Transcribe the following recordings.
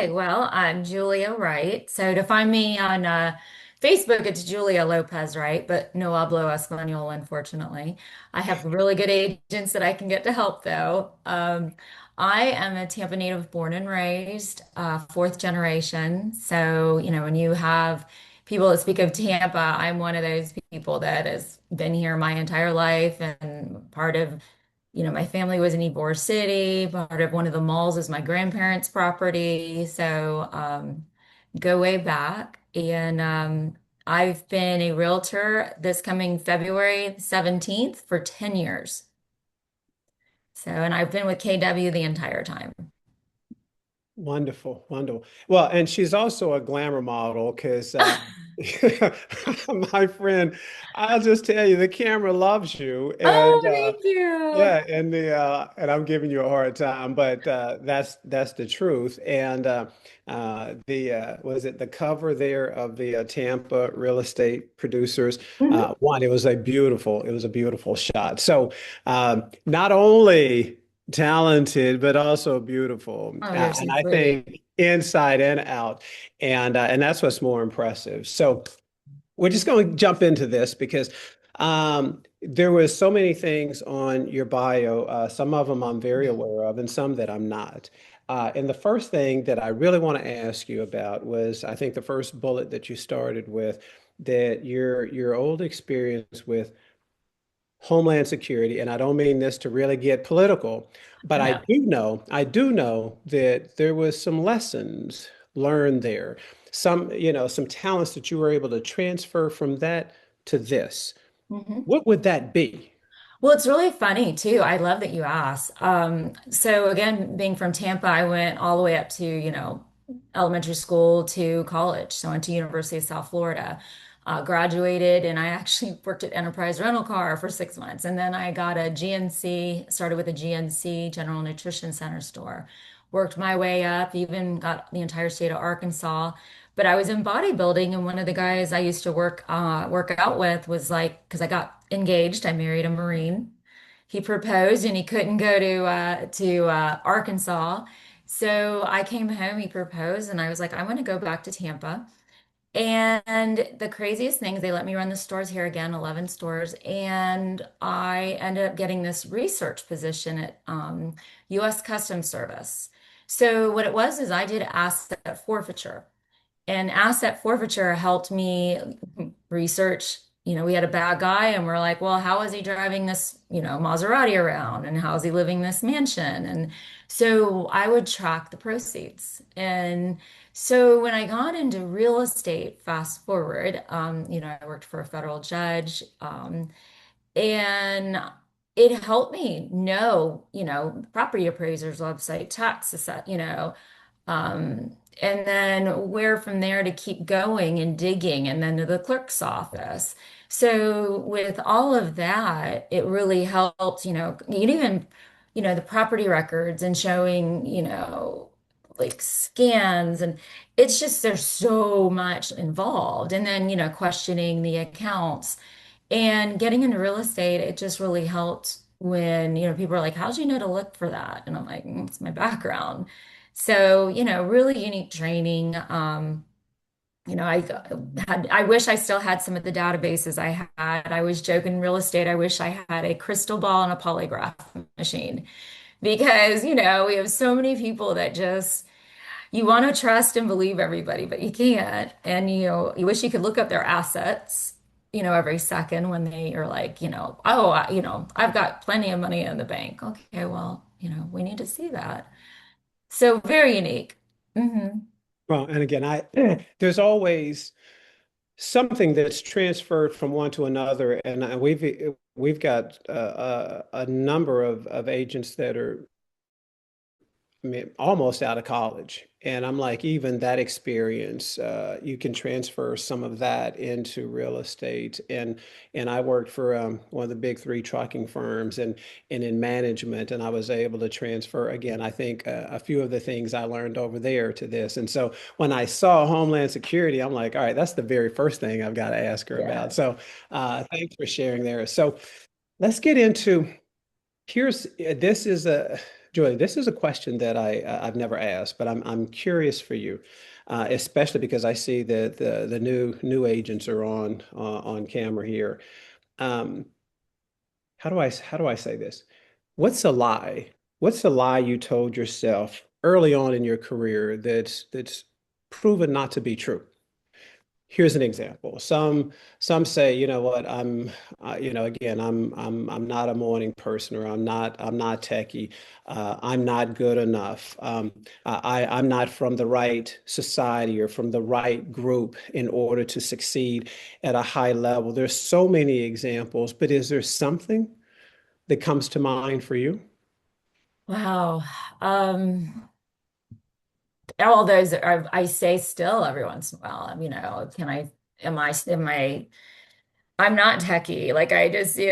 Okay, well, I'm Julia Wright. So to find me on Facebook, it's Julia Lopez Wright, but no hablo español, unfortunately. I have really good agents that I can get to help, though. I am a Tampa native born and raised, fourth generation. So, when you have people that speak of Tampa, I'm one of those people that has been here my entire life and part of my family was in Ybor City. Part of one of the malls is my grandparents' property. So go way back. And I've been a realtor this coming February 17th for 10 years. So, and I've been with KW the entire time. Wonderful, wonderful. Well, and she's also a glamour model because my friend, I'll just tell you, the camera loves you, and Oh, thank you. yeah, and I'm giving you a hard time, but that's the truth. And the was it the cover there of the Tampa real estate producers? Mhm. It was a beautiful shot. So not only talented, but also beautiful. Oh, you're so And I sweet. think inside and out. And that's what's more impressive. So we're just going to jump into this because there was so many things on your bio. Some of them I'm very aware of, and some that I'm not. And the first thing that I really want to ask you about was, I think the first bullet that you started with, that your old experience with Homeland Security, and I don't mean this to really get political, but I know. I do know that there was some lessons learned there, some talents that you were able to transfer from that to this. Mhm. What would that be? Well, it's really funny too. I love that you asked. So again, being from Tampa, I went all the way up to, elementary school to college. So I went to University of South Florida, graduated, and I actually worked at Enterprise Rental Car for 6 months. And then I got a GNC, started with a GNC, General Nutrition Center store, worked my way up, even got the entire state of Arkansas. But I was in bodybuilding, and one of the guys I used to work out with was like, because I got engaged, I married a Marine. He proposed, and he couldn't go to Arkansas, so I came home. He proposed, and I was like, I want to go back to Tampa. And the craziest thing is they let me run the stores here again, 11 stores, and I ended up getting this research position at U.S. Customs Service. So what it was is I did asset forfeiture. And asset forfeiture helped me research. We had a bad guy, and we're like, well, how is he driving this, Maserati around? And how is he living this mansion? And so I would track the proceeds. And so when I got into real estate, fast forward, I worked for a federal judge, and it helped me know, property appraiser's website, tax assess, and then where from there to keep going and digging, and then to the clerk's office. So with all of that, it really helped, even, the property records and showing, like scans, and it's just there's so much involved. And then, questioning the accounts and getting into real estate, it just really helped when, people are like, how'd you know to look for that? And I'm like, It's my background." So, really unique training. I wish I still had some of the databases I had. I was joking real estate. I wish I had a crystal ball and a polygraph machine because, we have so many people that just, you want to trust and believe everybody, but you can't. And, you wish you could look up their assets, every second when they are like, oh, I've got plenty of money in the bank. Okay, well, we need to see that. So very unique. Hmm. Well, and again, there's always something that's transferred from one to another, and we've got a number of agents that are, I mean, almost out of college. And I'm like, even that experience, you can transfer some of that into real estate. And I worked for one of the big three trucking firms and in management, and I was able to transfer again, I think a few of the things I learned over there to this. And so when I saw Homeland Security, I'm like, all right, that's the very first thing I've got to ask her about. Yeah. So thanks for sharing there. So let's get into Here's this is a Julie, this is a question that I've never asked, but I'm curious for you, especially because I see that the new agents are on camera here. Um, how do I say this? What's a lie? What's a lie you told yourself early on in your career that's proven not to be true? Here's an example. Some say, you know what, again, I'm not a morning person, or I'm not techie. I'm not good enough. I'm not from the right society or from the right group in order to succeed at a high level. There's so many examples, but is there something that comes to mind for you? Wow. All those I say still every once in a while, am I, I'm not techie. Like I just, you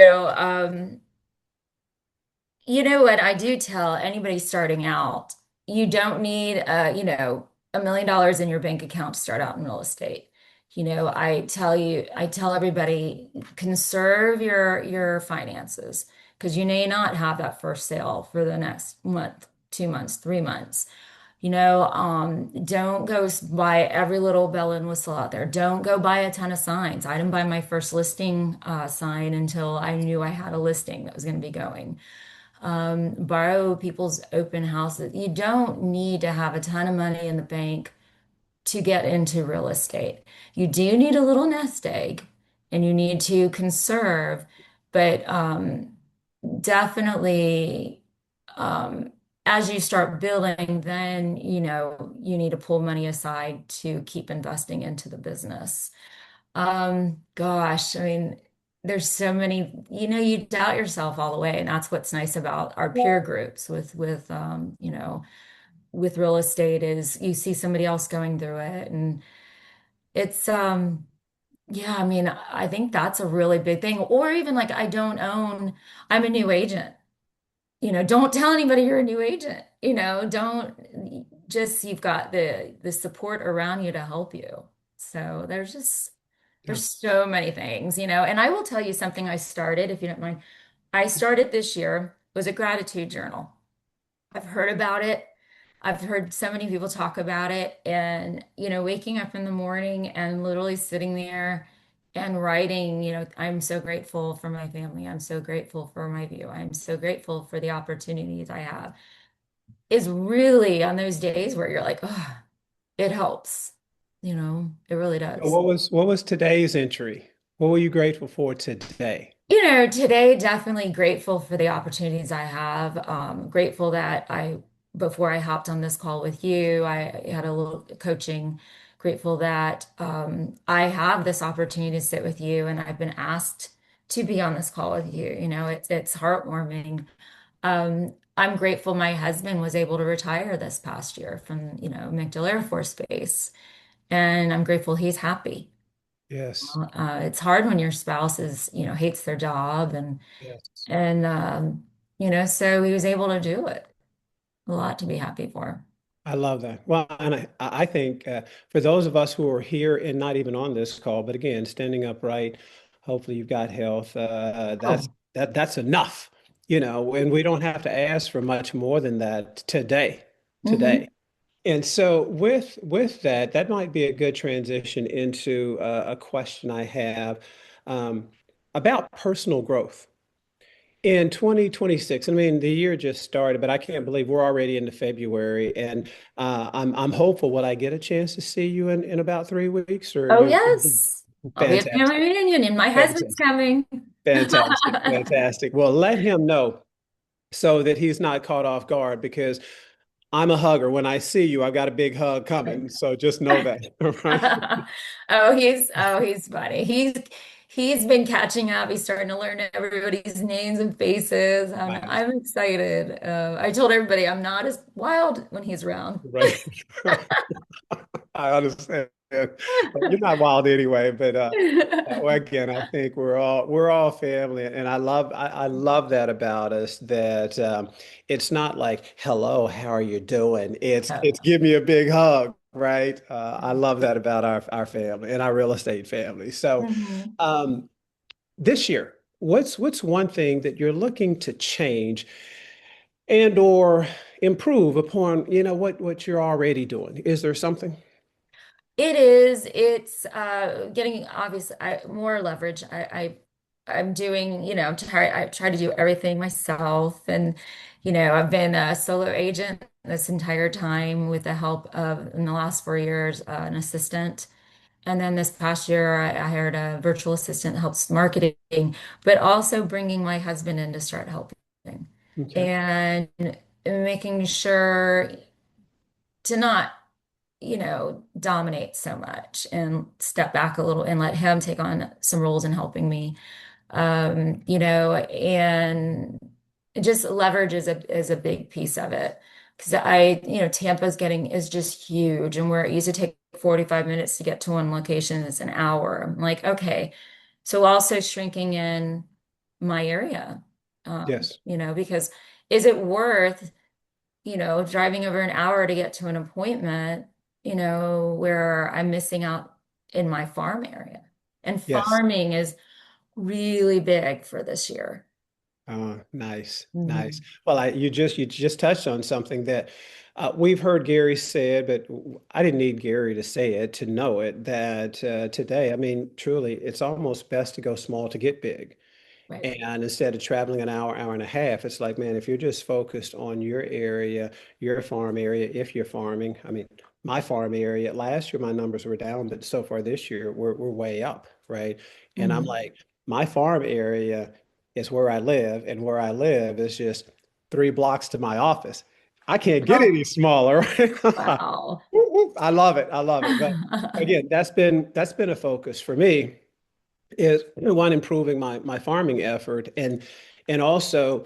know what I do tell anybody starting out, you don't need $1 million in your bank account to start out in real estate. I tell everybody, conserve your finances because you may not have that first sale for the next month, 2 months, 3 months. Don't go buy every little bell and whistle out there. Don't go buy a ton of signs. I didn't buy my first listing sign until I knew I had a listing that was going to be going. Borrow people's open houses. You don't need to have a ton of money in the bank to get into real estate. You do need a little nest egg and you need to conserve, but definitely um, as you start building, then you need to pull money aside to keep investing into the business. Gosh, I mean, there's so many, you doubt yourself all the way, and that's what's nice about our peer groups with real estate is you see somebody else going through it, and it's yeah, I mean, I think that's a really big thing. Or even like I'm a new agent. Don't tell anybody you're a new agent. Don't just you've got the support around you to help you. So Yeah. there's so many things, and I will tell you something I started, if you don't mind. I started this year was a gratitude journal. I've heard about it. I've heard so many people talk about it, and waking up in the morning and literally sitting there and writing, I'm so grateful for my family. I'm so grateful for my view. I'm so grateful for the opportunities I have. Is really on those days where you're like, oh, it helps. It really So does. what was today's entry? What were you grateful for today? Today, definitely grateful for the opportunities I have. Grateful that before I hopped on this call with you, I had a little coaching. Grateful that I have this opportunity to sit with you, and I've been asked to be on this call with you. It's heartwarming. I'm grateful my husband was able to retire this past year from, MacDill Air Force Base, and I'm grateful he's happy. Yes. It's hard when your spouse hates their job Yes. and so he was able to do it. A lot to be happy for. I love that. Well, and I think for those of us who are here and not even on this call, but again, standing upright, hopefully you've got health. That's Oh, that's enough, and we don't have to ask for much more than that today. hmm. Today. And so with that, that might be a good transition into a question I have about personal growth. In 2026, I mean, the year just started, but I can't believe we're already into February, and I'm hopeful. Will I get a chance to see you in about 3 weeks, or Oh, do? yes. I'll be at the family Fantastic, reunion and my husband's fantastic, coming. fantastic, fantastic. Well, let him know so that he's not caught off guard, because I'm a hugger. When I see you, I've got a big hug coming. So just know that. All right. Oh, he's funny. He's been catching up. He's starting to learn everybody's names and faces, and Nice. I'm excited. I told everybody I'm not as wild when he's around. Right. I understand. Well, you're not wild anyway, but well, again, I think we're all family, and I love that about us. That it's not like, "Hello, how are you doing?" It's Oh. give me a big hug, right? I love that about our family and our real estate family. So Mhm. um, this year. what's one thing that you're looking to change and or improve upon, what you're already doing? Is there something? It is. It's getting obviously more leverage. I'm doing, I try to do everything myself, and I've been a solo agent this entire time with the help of in the last 4 years an assistant, and then this past year I hired a virtual assistant that helps marketing, but also bringing my husband in to start helping Okay. and making sure to not dominate so much and step back a little and let him take on some roles in helping me. And just leverage is a big piece of it. Because Tampa's getting is just huge. And where it used to take 45 minutes to get to one location, it's an hour. I'm like, okay. So also shrinking in my area, Yes. because is it worth driving over an hour to get to an appointment, where I'm missing out in my farm area. And Yes. farming is really big for this year. Nice, nice. Mhm. Well, you just touched on something that we've heard Gary said, but I didn't need Gary to say it to know it. That today, I mean, truly, it's almost best to go small to get big. Right. And instead of traveling an hour, hour and a half, it's like, man, if you're just focused on your area, your farm area, if you're farming, I mean, my farm area, last year my numbers were down, but so far this year we're way up, right? And I'm Mhm. like, my farm area is where I live, and where I live is just 3 blocks to my office. I can't get Oh, any smaller, right? wow. Woo, woo. I love it. I love it. But again, that's been a focus for me is one improving my farming effort and also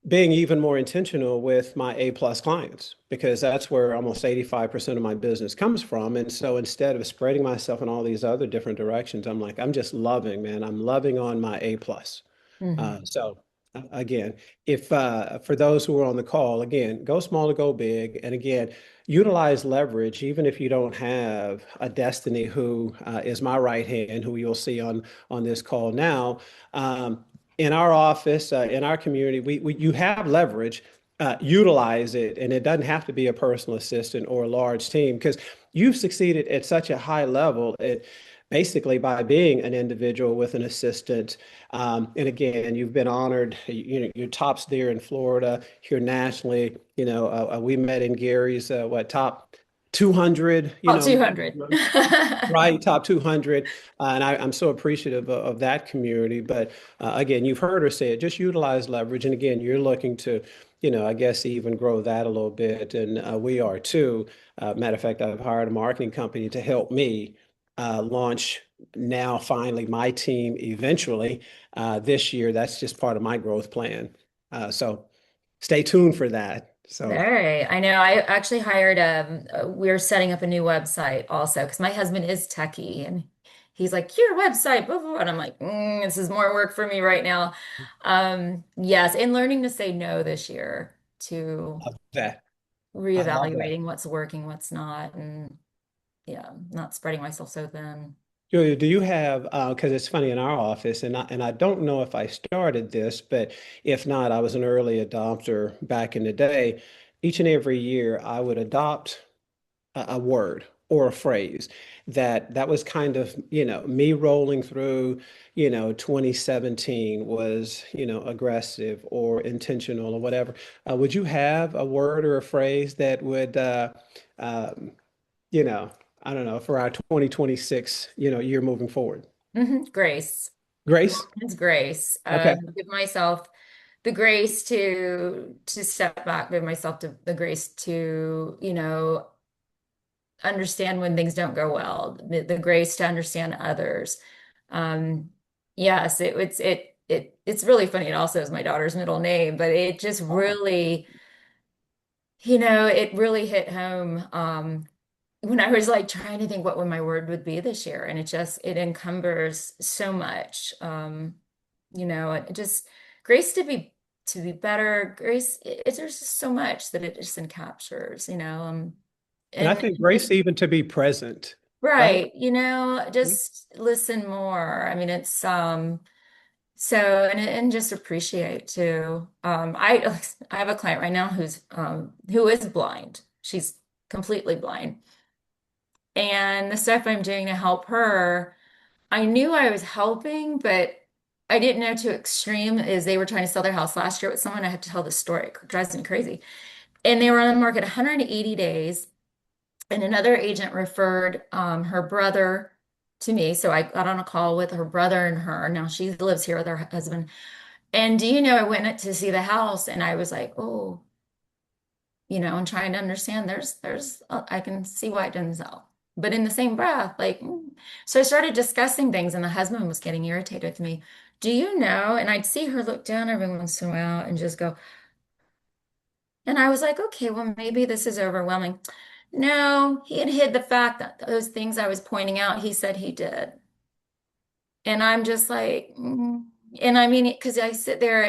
being even more intentional with my A plus clients because that's where almost 85% of my business comes from. And so instead of spreading myself in all these other different directions, I'm like, I'm just loving, man. I'm loving on my A plus. Mhm. Again, if for those who are on the call, again, go small to go big, and again, utilize leverage. Even if you don't have a Destiny who is my right hand, who you'll see on this call now. In our office, in our community, we you have leverage. Utilize it, and it doesn't have to be a personal assistant or a large team because you've succeeded at such a high level. It basically by being an individual with an assistant and again, you've been honored. Your tops there in Florida, here nationally. We met in Gary's top 200. Oh, 200. Right, top 200. And I'm so appreciative of that community. But again, you've heard her say it, just utilize leverage. And again, you're looking to, I guess, even grow that a little bit. And we are too. Matter of fact, I've hired a marketing company to help me launch now, finally, my team eventually this year. That's just part of my growth plan. So stay tuned for that. So, Very. I know. I actually hired we're setting up a new website also because my husband is techie and he's like, your website, blah, blah, blah. And I'm like, this is more work for me right now. Yes, and learning to say no this year to love that. I love that. reevaluating what's working, what's not, and yeah, not spreading myself so thin. Julia, do you have, because it's funny in our office, and I don't know if I started this, but if not, I was an early adopter back in the day. Each and every year, I would adopt a word or a phrase that was kind of, me rolling through, 2017 was, aggressive or intentional or whatever. Would you have a word or a phrase that would, um, you know, I don't know, for our 2026, year moving forward? Grace. Grace? It's grace. Okay. Give myself the grace to step back, give myself the grace to, understand when things don't go well, the grace to understand others. Um, yes, it's really funny. It also is my daughter's middle name, but it just Oh, really, it really hit home. When I was like trying to think what would my word would be this year, and it encumbers so much. It just grace to be better. Grace, there's just so much that it just encaptures, and I and think grace even to be present, right? right, just listen more. I mean, So, and just appreciate too. I have a client right now who is blind. She's completely blind. And the stuff I'm doing to help her, I knew I was helping, but I didn't know to extreme is they were trying to sell their house last year with someone. I have to tell the story. It drives me crazy. And they were on the market 180 days, and another agent referred her brother to me. So I got on a call with her brother and her. Now she lives here with her husband. And do you know, I went to see the house and I was like, oh, and trying to understand I can see why it didn't sell. But in the same breath, like, so I started discussing things and the husband was getting irritated with me. Do you know? And I'd see her look down every once in a while and just go, and I was like, okay, well, maybe this is overwhelming. No, he had hid the fact that those things I was pointing out, he said he did. And I'm just like, and I mean, because I sit there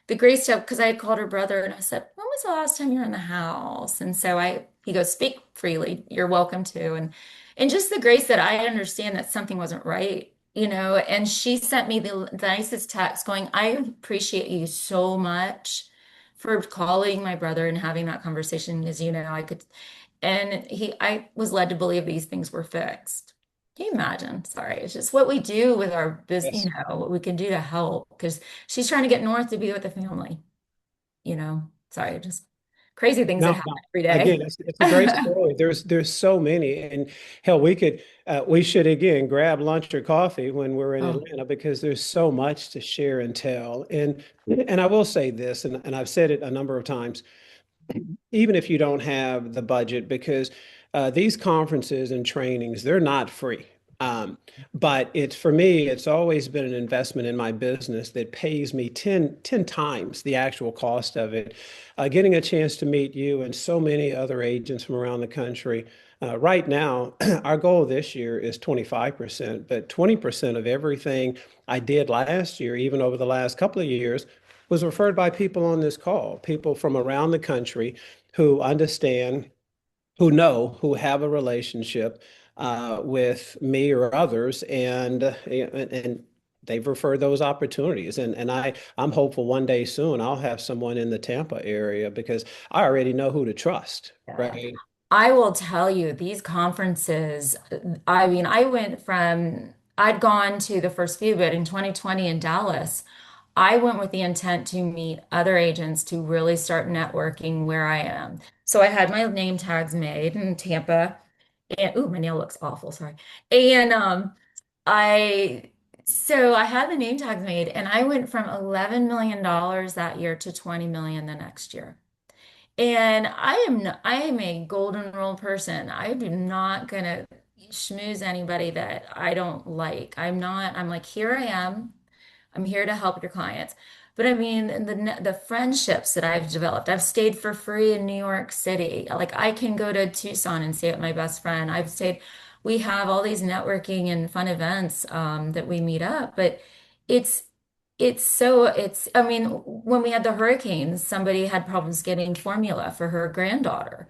the grace step, because I had called her brother and I said, when was the last time you were in the house? And so he goes, speak freely. You're welcome to. And just the grace that I understand that something wasn't right, and she sent me the nicest text going, I appreciate you so much for calling my brother and having that conversation. As you know, I was led to believe these things were fixed. Can you imagine? Sorry, it's just what we do with our business, Yes. what we can do to help. Because she's trying to get north to be with the family, Sorry, just crazy things that No, happen no. every Again, day. it's a great story. There's so many, and hell, we should again grab lunch or coffee when we're in Oh, Atlanta because there's so much to share and tell. And I will say this, and I've said it a number of times, even if you don't have the budget, because these conferences and trainings, they're not free. Um, but it's for me, it's always been an investment in my business that pays me ten times the actual cost of it. Getting a chance to meet you and so many other agents from around the country. Right now, our goal this year is 25%, but 20% of everything I did last year, even over the last couple of years, was referred by people on this call, people from around the country who understand, who have a relationship with me or others, and they've referred those opportunities. I'm hopeful one day soon I'll have someone in the Tampa area because I already know who to trust, yeah. right? I will tell you, these conferences, I mean, I'd gone to the first few, but in 2020 in Dallas, I went with the intent to meet other agents to really start networking where I am. So I had my name tags made in Tampa, and ooh, my nail looks awful, sorry. And I so I had the name tags made and I went from $11 million that year to 20 million the next year. And I am a golden rule person. I do not gonna schmooze anybody that I don't like. I'm like, here I am. I'm here to help your clients. But I mean, the friendships that I've developed, I've stayed for free in New York City. Like I can go to Tucson and stay with my best friend. We have all these networking and fun events that we meet up, but it's I mean, when we had the hurricanes, somebody had problems getting formula for her granddaughter.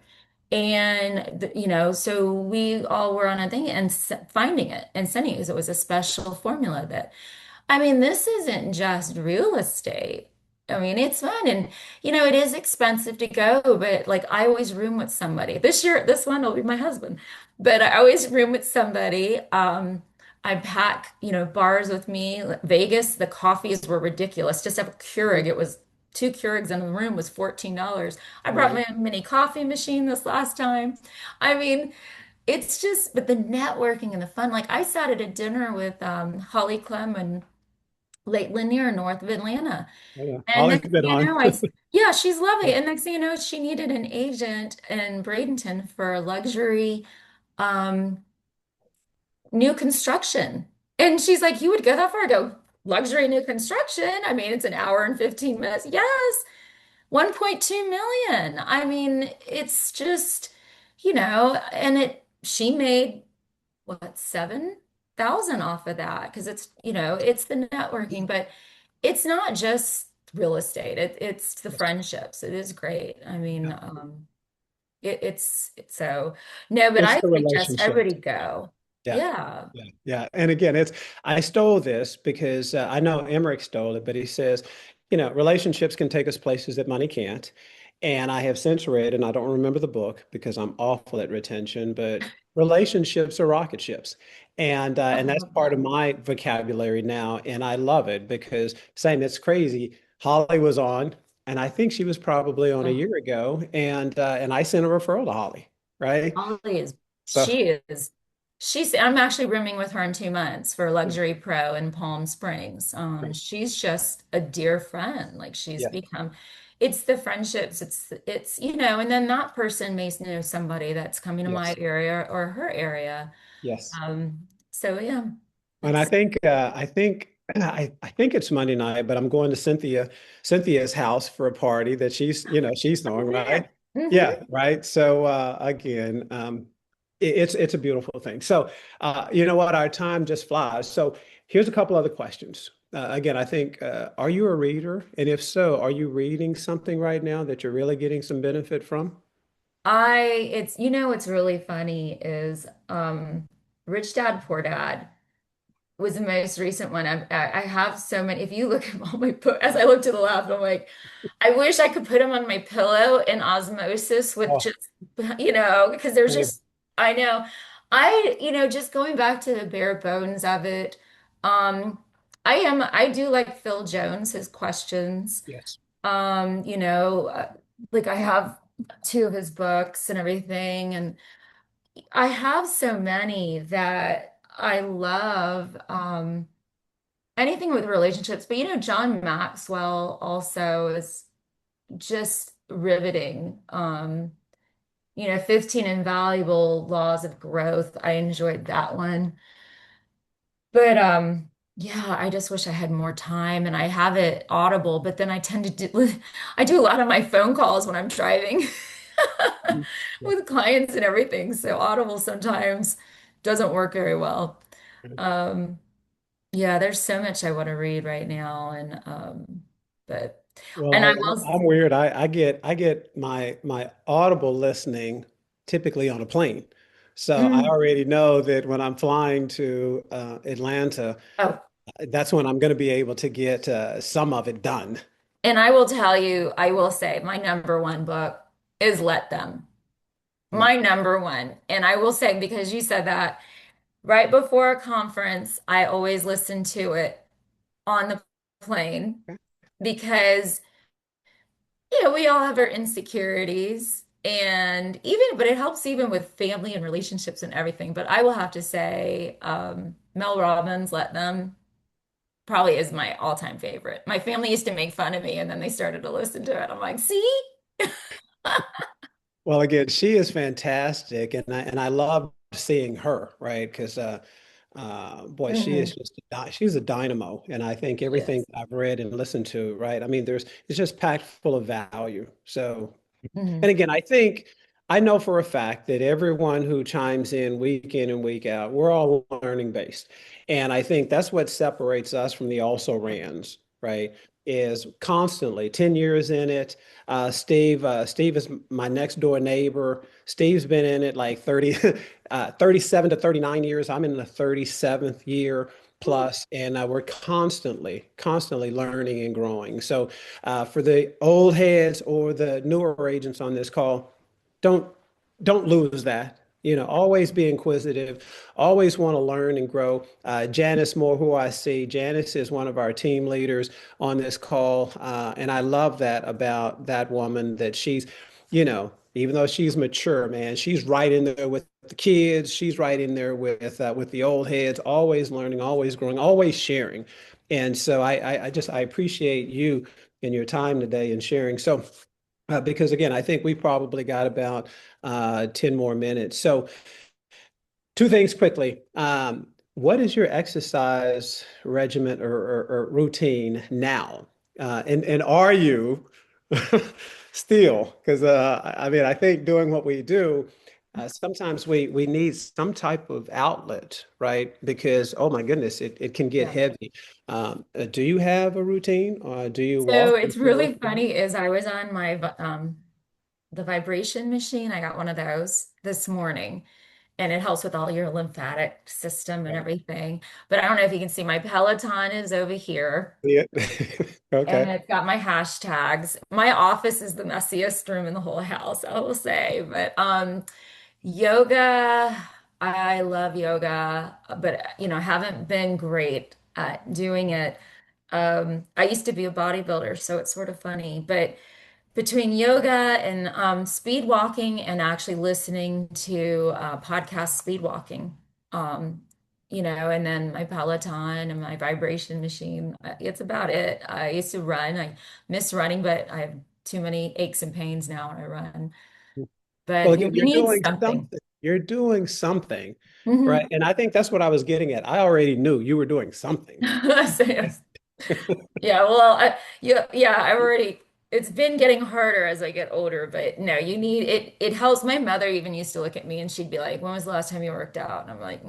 And, so we all were on a thing and finding it and sending it because it was a special formula that I mean, this isn't just real estate. I mean, it's fun and it is expensive to go, but like I always room with somebody. This one will be my husband, but I always room with somebody. I pack, bars with me. Vegas, the coffees were ridiculous. Just have a Keurig. It was two Keurigs in the room was $14. I brought Right. my mini coffee machine this last time. I mean, but the networking and the fun. Like I sat at a dinner with Holly Clem and Lake Lanier, north of Atlanta. Oh, yeah. And Ollie's next been thing you on. know, yeah, she's lovely. And next thing you know, she needed an agent in Bradenton for luxury um, new construction. And she's like, you would go that far? I go, luxury new construction? I mean, it's an hour and 15 minutes. Yes, 1.2 million. I mean, it's just, she made what, 7,000 off of that because it's the networking, but it's not just real estate. It's the friendships. It is great. I mean, it's so no, but It's I the suggest relationship. everybody go. Yeah. Yeah. Yeah. Yeah. And again, I stole this because I know Emmerich stole it, but he says, relationships can take us places that money can't. And I have since read, and I don't remember the book because I'm awful at retention, but relationships are rocket ships. Oh, And I that's love part that. of my vocabulary now. And I love it because same, it's crazy. Holly was on, and I think she was probably on a Oh, year ago. And I sent a referral to Holly, right? Holly is, So she is, I'm actually rooming with her in 2 months for Luxury Pro in Palm Springs. She's just a dear friend. Like she's yeah. become, it's the friendships, and then that person may know somebody that's coming to my Yes. area or her area. Yes. So yeah, And I it's, think I think it's Monday night, but I'm going to Cynthia's house for a party that she's I'm throwing, right? there. Hmm. Yeah, right. So again, it's a beautiful thing. So you know what? Our time just flies. So here's a couple other questions. Again, I think are you a reader? And if so, are you reading something right now that you're really getting some benefit from? What's really funny is Rich Dad Poor Dad was the most recent one. I have so many. If you look at all my books, as I look to the left, I'm like, I wish I could put them on my pillow in osmosis with Oh, just, because there's just, I know, just going back to the bare bones of it. Um, I do like Phil Jones, his questions. yes. Um, you know, uh, like I have two of his books and everything, and I have so many that I love. Anything with relationships, but John Maxwell also is just riveting. 15 Invaluable Laws of Growth. I enjoyed that one. But yeah, I just wish I had more time and I have it Audible, but then I tend to do I do a lot of my phone calls when I'm driving Yeah. with clients and everything. So Audible sometimes doesn't work very well. Um, yeah, there's so much I want to read right now but Well, and I will I'm weird. I get my Audible listening typically on a plane. So I mm, already know that when I'm flying to Atlanta, oh, that's when I'm going to be able to get some of it done. and I will tell you, I will say my number one book is Let Them. Mm. My number one. And I will say, because you said that right before a conference, I always listen to it on the plane because, we all have our insecurities but it helps even with family and relationships and everything. But I will have to say, Mel Robbins, Let Them probably is my all-time favorite. My family used to make fun of me and then they started to listen to it. I'm like, see? Well, again, she is fantastic, and I love seeing her, right? Because boy, she is Hmm. just she's a dynamo, and I think everything Yes. I've read and listened to, right? I mean, it's just packed full of value. So. Hmm. And again, I know for a fact that everyone who chimes in and week out, we're all learning based. And I think that's what separates us from the also rans, right? Is constantly 10 years in it. Steve is my next door neighbor. Steve's been in it like 37 to 39 years. I'm in the 37th year plus, and we're constantly learning and growing. So for the old heads or the newer agents on this call, don't don't lose that. Always be inquisitive, always want to learn and grow. Janice Moore, who I see, Janice is one of our team leaders on this call, and I love that about that woman that even though she's mature, man, she's right in there with the kids. She's right in there with the old heads, always learning, always growing, always sharing. And so I appreciate you and your time today and sharing. So because again, I think we probably got about 10 more minutes. So two things quickly. What is your exercise regimen or routine now? And are you still? Because I mean, I think doing what we do, sometimes we need some type of outlet, right? Because oh my goodness, it can get Yeah. heavy. Do you have a routine, or do you So walk it's before? really funny is I was on the vibration machine. I got one of those this morning. and it helps with all your lymphatic system and everything. But I don't know if you can see my Peloton is over here. Yeah. And Okay. it's got my hashtags. My office is the messiest room in the whole house, I will say. But yoga, I love yoga, but haven't been great at doing it. I used to be a bodybuilder, so it's sort of funny. But between yoga and speed walking and actually listening to podcast speed walking, um, and then my Peloton and my vibration machine, it's about it. I used to run. I miss running, but I have too many aches and pains now when I run. Well, But again, we you're need doing something. something. You're doing something, right? Mhm. And I think that's what I was getting at. I already knew you were doing something. So, yes. Yeah, well, yeah, it's been getting harder as I get older, but no, you need it. It helps. My mother even used to look at me and she'd be like, "When was the last time you worked out?" And I'm like,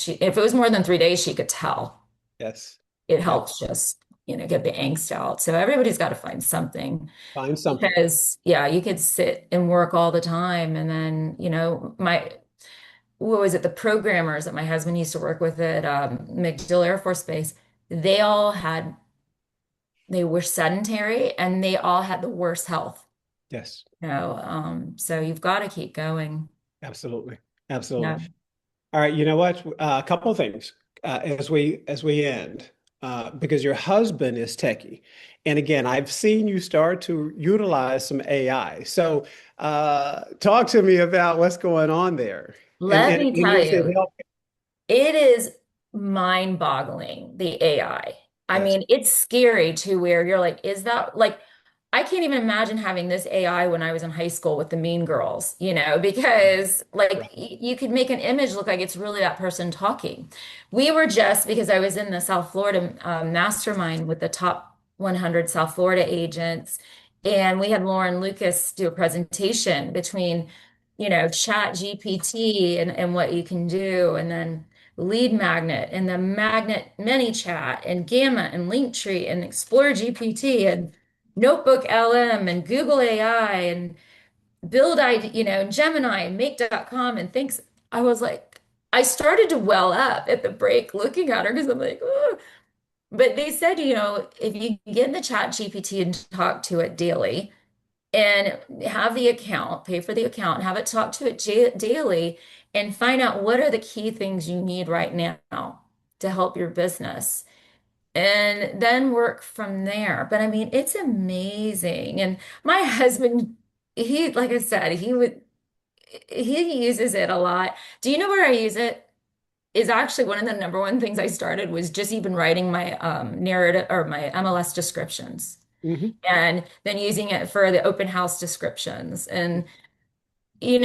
if it was more than 3 days, she could tell. Yes. It Yes. helps just, get the angst out. So everybody's got to find something Find something. because, yeah, you could sit and work all the time. And then, what was it? The programmers that my husband used to work with at MacDill Air Force Base, they all had they were sedentary and they all had the worst health. Yes. So you've got to keep going. Absolutely. Absolutely. Yeah. All right. You know what? A couple of things as we end, because your husband is techie, and again, I've seen you start to utilize some AI. So, talk to me about what's going on there, and Let and, me and tell is it you, helping? it is mind-boggling, the AI. I Yes. mean, it's scary to where you're like, is that like, I can't even imagine having this AI when I was in high school with the Mean Girls, because like Right. you could make an image look like it's really that person talking. We were just because I was in the South Florida mastermind with the top 100 South Florida agents, and we had Lauren Lucas do a presentation between, Chat GPT and what you can do, and then Lead Magnet and the Magnet ManyChat and Gamma and Linktree and Explore GPT and Notebook LM and Google AI and Build I, Gemini and Make.com and things. I was like, I started to well up at the break looking at her because I'm like, oh. But they said, if you get in the Chat GPT and talk to it daily and have the account, pay for the account, have it talk to it daily and find out what are the key things you need right now to help your business and then work from there. But I mean, it's amazing. And my husband, like I said, he uses it a lot. Do you know where I use it? Is actually one of the number one things I started was just even writing my narrative or my MLS descriptions Hmm. and then using it for the open house descriptions. And you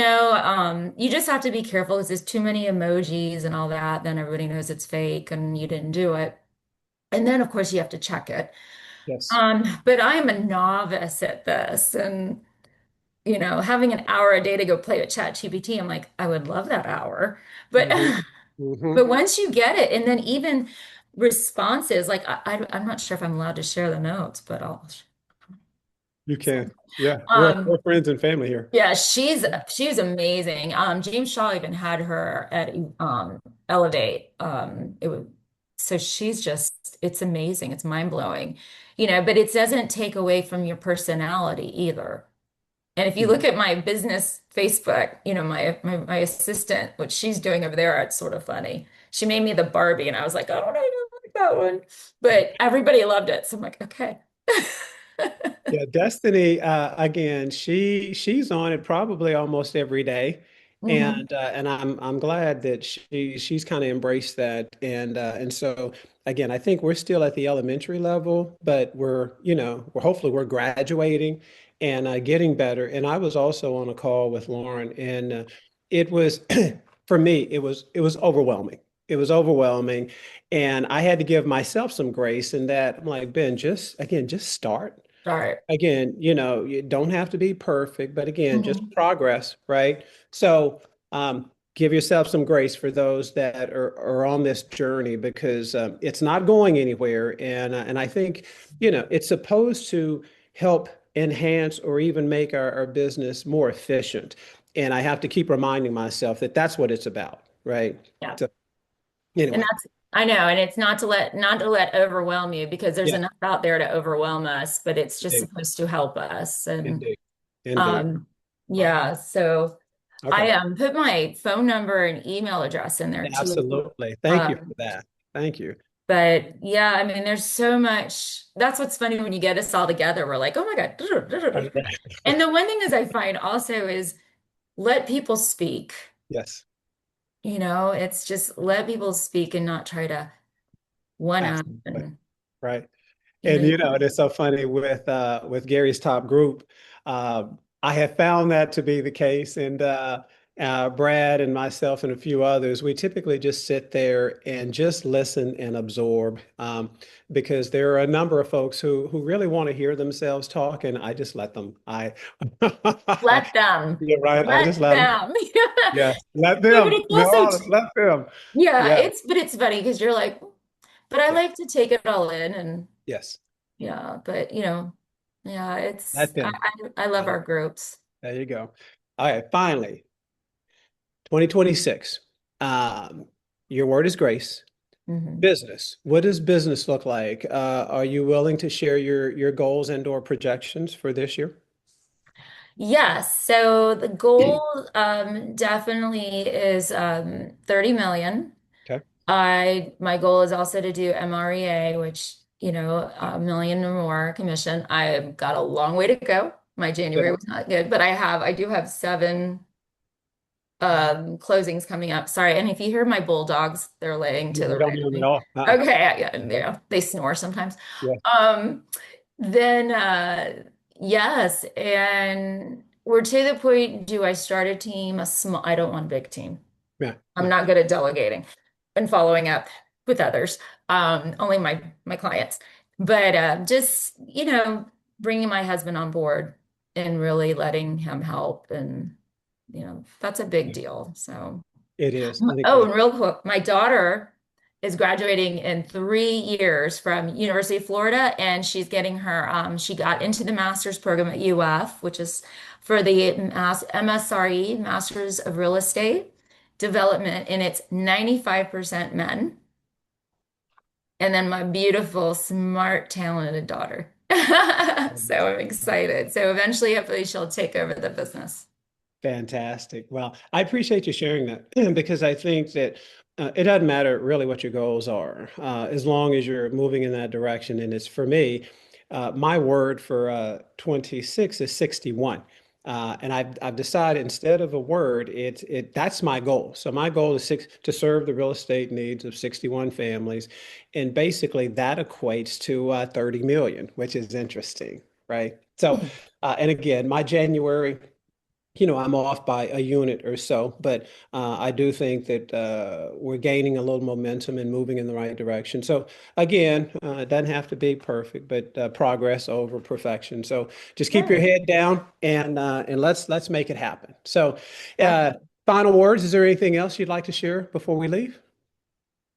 just have to be careful because there's too many emojis and all that. Then everybody knows it's fake and you didn't do it. And then, of course, you have to check it. Yes. But I'm a novice at this, and having an hour a day to go play with ChatGPT, I'm like, I would love that hour. But Hmm. Hmm. but once you get it, and then even responses, like I'm not sure if I'm allowed to share the notes, but I'll. You can. Yeah. We're Um, friends and family here. yeah, she's amazing. James Shaw even had her at Elevate. It was so she's just it's amazing. It's mind-blowing. But it doesn't take away from your personality either. And if you look Mhm. at my business Facebook, my assistant, what she's doing over there, it's sort of funny. She made me the Barbie, and I was like, I don't know, I don't like that one. But everybody loved it. So I'm like, okay. Yeah, Destiny, again, she's on it probably almost every day. Hmm. And I'm glad that she's kind of embraced that. And so again, I think we're still at the elementary level, but we're hopefully we're graduating and getting better. And I was also on a call with Lauren, and it was for me, it was overwhelming. It was overwhelming. And I had to give myself some grace in that I'm like, Ben, just start. All right. Again, you don't have to be perfect, but again, just Hmm. progress, right? So, give yourself some grace for those that are on this journey because it's not going anywhere. And I think, it's supposed to help. enhance or even make our business more efficient. And I have to keep reminding myself that that's what it's about, right? Yeah. So And anyway, that's, I know, and it's not to let overwhelm you because there's yeah, enough out there to overwhelm us, but it's just indeed, supposed to help us. And indeed, indeed. um, yeah, so I Okay, put my phone number and email address in there too. absolutely. Thank you for Um, that. Thank you. but yeah, I mean, there's so much. That's what's funny when you get us all together. We're like, oh my God. Right, right. And the one thing is I find also is let people speak. Yes, It's just let people speak and not try to one up absolutely. and Right. you And know, it's so funny with Gary's top group. I have found that to be the case, and Brad and myself and a few others, we typically just sit there and just listen and absorb, because there are a number of folks who really want to hear themselves talk, and I just let them. let them, You're right. I just let let them. them. Yeah, let Yeah, but them. it's Be also honest, let them. yeah, Yeah, but it's funny because you're like, but I yeah, like to take it all in and yes. yeah, but yeah, Let them. I love our groups. There you go. All right, finally, 2026. Um, your word is grace. Hmm. Business. What does business look like? Are you willing to share your goals and or projections for this year? Yes, so the goal definitely is 30 million. Okay. My goal is also to do MREA, which, a million or more commission. I've got a long way to go. My Yeah. January was not good, but I do have seven closings coming up. Sorry, and if you hear my bulldogs, they're laying to We the don't right hear of them at me. all. Okay, they snore sometimes. Yeah. Um, then yes, and we're to the point, do I start a team, I don't want a big team. Yeah. I'm Yeah. not good at delegating and following up with others, only my clients. But just, bringing my husband on board and really letting him help. And, that's a big deal. So, It is. I think oh, that. and real quick, my daughter is graduating in 3 years from University of Florida, and she's getting she got into the master's program at UF, which is for the MSRE, Masters of Real Estate Development, and it's 95% men. And then my beautiful, smart, talented daughter. So I'm excited. So eventually, hopefully, she'll take over the business. Fantastic. Well, I appreciate you sharing that because I think that it doesn't matter really what your goals are, as long as you're moving in that direction. And it's for me, my word for 26 is 61. And I've decided instead of a word, that's my goal. So my goal is to serve the real estate needs of 61 families. And basically that equates to 30 million, which is interesting, right? So, and again, my January, I'm off by a unit or so, but I do think that we're gaining a little momentum and moving in the right direction. So again, it doesn't have to be perfect, but progress over perfection. So just keep your Right. head down and let's make it happen. So, uh, Definitely. final words. Is there anything else you'd like to share before we leave?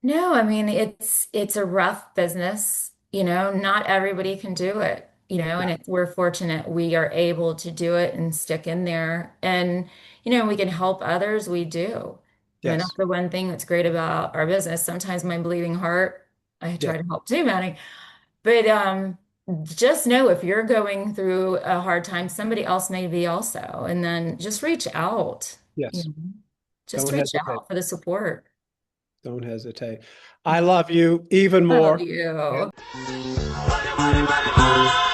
No, I mean it's a rough business, not everybody can do it, Yeah. and we're fortunate we are able to do it and stick in there and we can help others, we do. I mean, that's Yes. the one thing that's great about our business. Sometimes my bleeding heart, I Yes. try to help too, Manny. But just know if you're going through a hard time, somebody else may be also. And then just reach out, you Yes. know, just Don't reach hesitate. out for the support. Don't hesitate. I love you even I love more. you. And